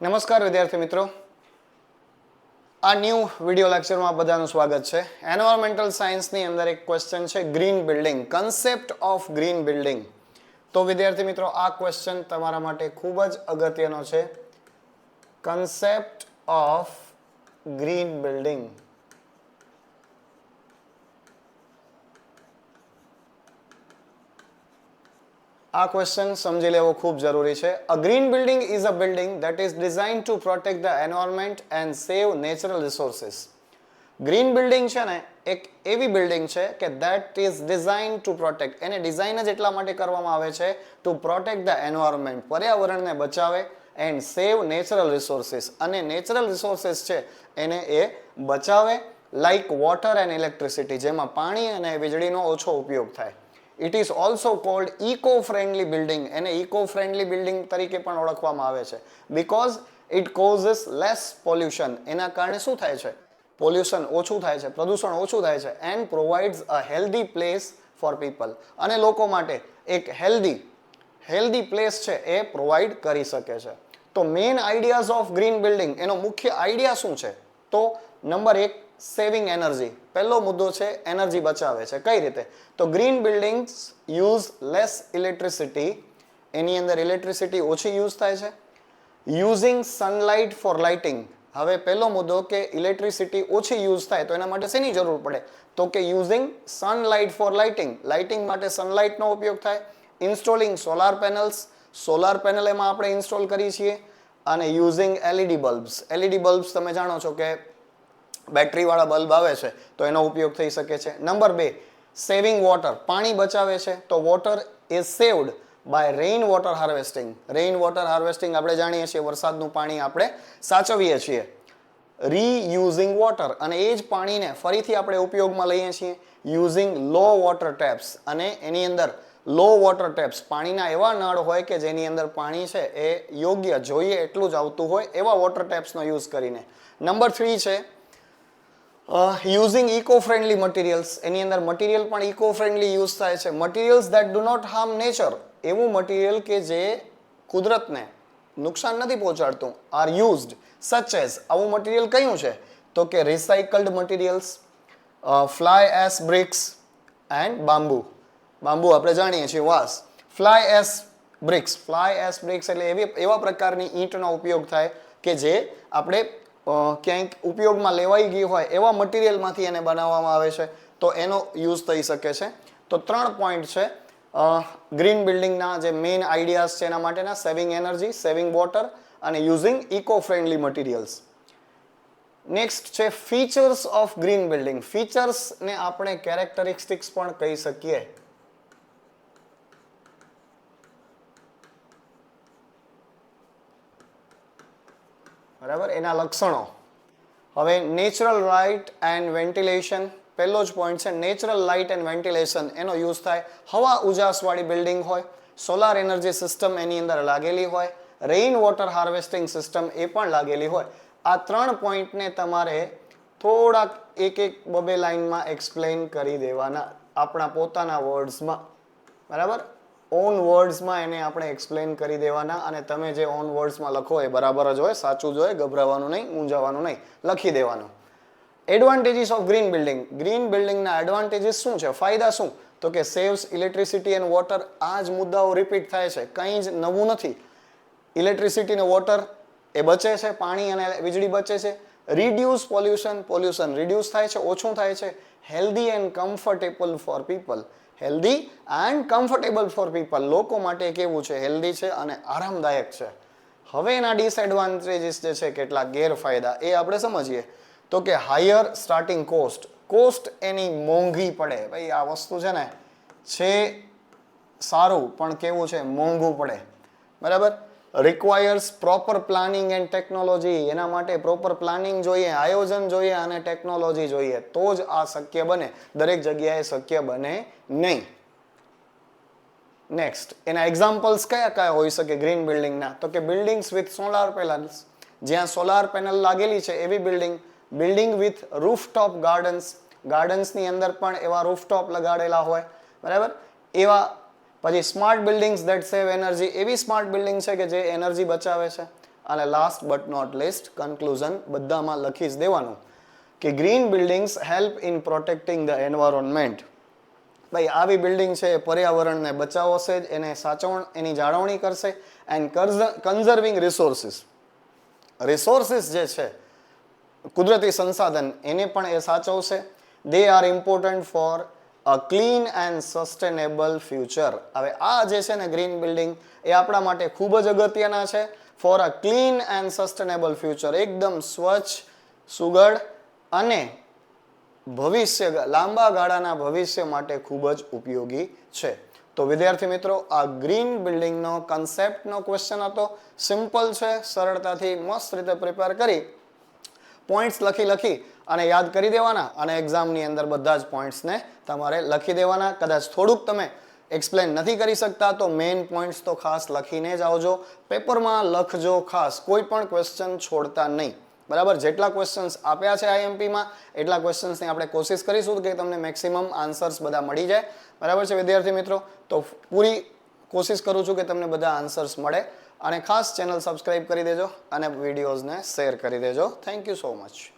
નમસ્કાર વિદ્યાર્થી મિત્રો, આ ન્યૂ વિડિયો લેક્ચરમાં બધાનું સ્વાગત છે. એન્વાયરમેન્ટલ સાયન્સની અંદર એક ક્વેશ્ચન છે green building, concept of green building. તો વિદ્યાર્થી મિત્રો, આ ક્વેશ્ચન તમારા માટે ખૂબ જ અગત્યનો છે. Concept of green building. આ ક્વેશ્ચન સમજી લેવો ખૂબ જરૂરી છે. A green building is a building that is designed to protect the environment and save natural resources. Green building છે ને એક એવી બિલ્ડિંગ છે કે that is designed to protect, એને ડિઝાઇન જ એટલા માટે કરવામાં આવે છે ટુ પ્રોટેક્ટ ધ એન્વાયરમેન્ટ, પર્યાવરણને બચાવે, એન્ડ સેવ નેચરલ રિસોર્સિસ, અને નેચરલ રિસોર્સિસ છે એને એ બચાવે, લાઇક વોટર એન્ડ ઇલેક્ટ્રિસિટી, જેમાં પાણી અને વીજળીનો ઓછો ઉપયોગ થાય. It is also called eco-friendly building. એને eco-friendly building તરીકે પણ ઓળખવામાં આવે છે because it causes less pollution. એના કારણે શું થાય છે? પોલ્યુશન ઓછું થાય છે, પ્રદૂષણ ઓછું થાય છે, and provides a healthy place for people. અને લોકો માટે એક healthy place છે એ પ્રોવાઈડ કરી શકે છે. તો main ideas of green building, એનો મુખ્ય આઈડિયા શું છે? તો નંબર 1, સેવિંગ એનર્જી. પહેલો મુદ્દો છે એનર્જી બચાવે છે. કઈ રીતે? તો green buildings use less electricity, એની અંદર ઇલેક્ટ્રિસિટી ઓછી યુઝ થાય છે. Using sunlight for lighting. હવે પહેલો મુદ્દો કે ઇલેક્ટ્રિસિટી ઓછી યુઝ થાય તો એના માટે શેની જરૂર પડે? તો કે using sunlight for lighting, lighting માટે સનલાઇટનો ઉપયોગ થાય. Installing solar panels, solar panel એમાં આપણે ઇન્સ્ટોલ કરીએ છીએ. અને using LED bulbs. LED bulbs તમે જાણો છો કે બેટરી વાળા બલ્બ આવે છે તો એનો ઉપયોગ થઈ શકે છે. નંબર 2, સેવિંગ વોટર, પાણી બચાવે છે. તો water is saved by rain water harvesting. Rain water harvesting આપણે જાણીએ છીએ, વરસાદનું પાણી આપણે સાચવીએ છીએ. રીયુઝિંગ વોટર, અને એ જ પાણીને ફરીથી આપણે ઉપયોગમાં લઈએ છીએ. યુઝિંગ લો વોટર ટેપ્સ, અને એની અંદર લો વોટર ટેપ્સ, પાણીના એવા નળ હોય કે જેની અંદર પાણી છે એ યોગ્ય જોઈએ એટલું જ આવતું હોય એવા વોટર ટેપ્સનો યુઝ કરીને. નંબર 3 છે યુઝિંગ ઇકો ફ્રેન્ડલી મટીરિયલ્સ. એની અંદર મટીરિયલ પણ ઇકો ફ્રેન્ડલી યુઝ થાય છે. Materials that do not harm nature, એવું મટીરિયલ કે જે કુદરતને નુકસાન નથી પહોંચાડતું, આર યુઝડ સચ એઝ. આવું મટીરિયલ કયું છે? તો કે recycled materials, fly ash bricks and bamboo. Bamboo આપણે જાણીએ છીએ વાંસ. Fly ash bricks, fly ash bricks એટલે એવા પ્રકારની ઈંટનો ઉપયોગ થાય કે જે આપણે ક્યાંક ઉપયોગમાં લેવાઈ ગઈ હોય એવા મટીરિયલમાંથી એને બનાવવામાં આવે છે, તો એનો યુઝ થઈ શકે છે. તો 3 પોઈન્ટ છે ગ્રીન બિલ્ડિંગના જે મેઇન આઈડિયાઝ છે એના માટેના: સેવિંગ એનર્જી, સેવિંગ વોટર, અને using eco friendly materials. Next છે ફીચર્સ ઓફ ગ્રીન બિલ્ડિંગ. ફીચર્સને આપણે કેરેક્ટરિસ્ટિક્સ પણ કહી શકીએ. બરાબર, એના લક્ષણો. હવે નેચરલ લાઇટ એન્ડ વેન્ટિલેશન, પહેલો જ પોઈન્ટ છે નેચરલ લાઇટ એન્ડ વેન્ટિલેશન, એનો યુઝ થાય. હવા ઉજાસવાળી બિલ્ડિંગ હોય, સોલાર એનર્જી સિસ્ટમ એની અંદર લાગેલી હોય, રેઇન વોટર હાર્વેસ્ટિંગ સિસ્ટમ એ પણ લાગેલી હોય. આ 3 પોઈન્ટને તમારે થોડાક એક બે લાઇનમાં એક્સપ્લેન કરી દેવાના, આપણા પોતાના વર્ડ્સમાં. બરાબર, ઓન વર્ડ્સમાં એને આપણે એક્સપ્લેન કરી દેવાના, અને તમે જે ઓન વર્ડ્સમાં લખો એ બરાબર જ હોય, સાચું જ હોય, ગભરાવાનું નહીં, મૂંઝાવાનું નહીં, લખી દેવાનું. Advantages of green building. Green બિલ્ડિંગના એડવાન્ટેજીસ શું છે? ફાયદા શું? તો કે સેવ્સ ઇલેક્ટ્રિસિટી એન્ડ વોટર. આ જ મુદ્દાઓ રિપીટ થાય છે, કંઈ જ નવું નથી. ઇલેક્ટ્રિસિટી અને વોટર એ બચે છે, પાણી અને વીજળી બચે છે. રિડ્યુસ પોલ્યુશન, પોલ્યુશન રિડ્યુસ થાય છે, ઓછું થાય છે. Healthy and comfortable for people. Healthy and comfortable for people, લોકો માટે કેવું છે? હેલ્ધી છે અને આરામદાયક છે. હવે એના ડિસએડવાન્ટેજીસ જે છે, કેટલાક ગેરફાયદા, એ આપણે સમજીએ. તો કે હાયર સ્ટાર્ટિંગ કોસ્ટ, કોસ્ટ એની મોંઘી પડે. ભાઈ આ વસ્તુ છે ને છે સારું, પણ કેવું છે? મોંઘું પડે. બરાબર. Requires proper planning and technology. એના માટે પ્રોપર પ્લાનિંગ જોઈએ, આયોજન જોઈએ અને ટેકનોલોજી જોઈએ, તો જ આ શક્ય બને. દરેક જગ્યાએ શક્ય બને નહીં. નેક્સ્ટ, એના એક્ઝામ્પલ્સ કયા કયા હોઈ શકે ગ્રીન બિલ્ડિંગના? તો કે બિલ્ડિંગ્સ વિથ સોલાર પેનલ્સ, જ્યાં સોલાર પેનલ લાગેલી છે એવી building. Building with rooftop gardens, ગાર્ડન્સની અંદર પણ એવા રૂફટોપ લગાડેલા હોય. બરાબર, એવા. પછી smart buildings that save energy, એવી સ્માર્ટ બિલ્ડિંગ છે કે જે એનર્જી બચાવે છે. અને last but not least conclusion બધામાં લખી જ દેવાનું કે green buildings help in protecting the environment. ભાઈ આવી બિલ્ડિંગ છે એ પર્યાવરણને બચાવશે જ, એની જાળવણી કરશે એન્ડ કન્ઝર્વિંગ રિસોર્સિસ. રિસોર્સિસ જે છે કુદરતી સંસાધન એને પણ એ સાચવશે. They are important for a clean and sustainable future. હવે આ જે છે ને ગ્રીન બિલ્ડિંગ એ આપણા માટે ખૂબ જ અગત્યના છે four a clean and sustainable future. એકદમ સ્વચ્છ, સુઘડ અને લાંબા ગાળાના ભવિષ્ય માટે ખૂબ જ ઉપયોગી છે. તો વિદ્યાર્થી મિત્રો, આ ગ્રીન બિલ્ડિંગનો કન્સેપ્ટનો ક્વેશ્ચન હતો. સિમ્પલ છે, સરળતાથી મસ્ત રીતે પ્રિપેર કરી પોઈન્ટ્સ લખી અને યાદ કરી દેવાના અને એક્ઝામની અંદર બધા જ પોઈન્ટ્સને તમારે લખી દેવાના. કદાચ થોડુંક તમે એક્સપ્લેન નથી કરી શકતા તો મેઇન પોઈન્ટ્સ તો ખાસ લખીને જ આવજો. પેપરમાં લખજો ખાસ, કોઈ પણ ક્વેશ્ચન છોડતા નહીં. બરાબર, જેટલા ક્વેશ્ચન્સ આપ્યા છે આઈએમપીમાં એટલા ક્વેશ્ચન્સની આપણે કોશિશ કરીશું કે તમને મેક્સિમમ આન્સર્સ બધા મળી જાય. બરાબર છે વિદ્યાર્થી મિત્રો? તો પૂરી કોશિશ કરું છું કે તમને બધા આન્સર્સ મળે. અને ખાસ ચેનલ સબસ્ક્રાઇબ કરી દેજો અને વિડીયોઝને શેર કરી દેજો. Thank you so much.